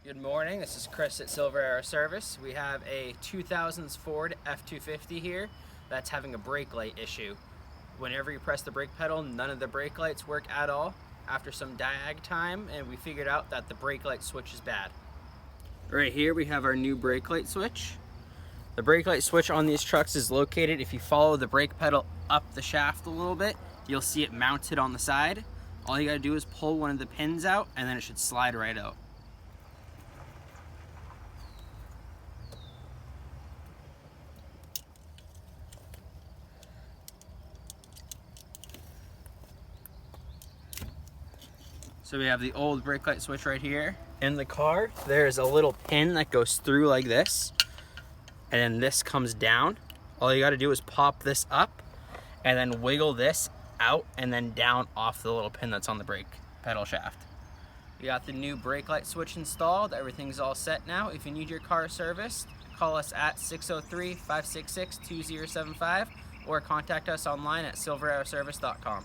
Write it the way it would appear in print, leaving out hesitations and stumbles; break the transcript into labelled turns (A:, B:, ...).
A: Good morning, this is Chris at Silver Arrow Service. We have a 2000s Ford F-250 here that's having a brake light issue. Whenever you press the brake pedal, none of the brake lights work at all. After some diag time, and we figured out that the brake light switch is bad. Right here we have our new brake light switch. The brake light switch on these trucks is located, if you follow the brake pedal up the shaft a little bit, you'll see it mounted on the side. All you gotta do is pull one of the pins out and then it should slide right out. So we have the old brake light switch right here. In the car, there's a little pin that goes through like this, and then this comes down. All you gotta do is pop this up, and then wiggle this out and then down off the little pin that's on the brake pedal shaft. We got the new brake light switch installed. Everything's all set now. If you need your car serviced, call us at 603-566-2075 or contact us online at silverarrowservice.com.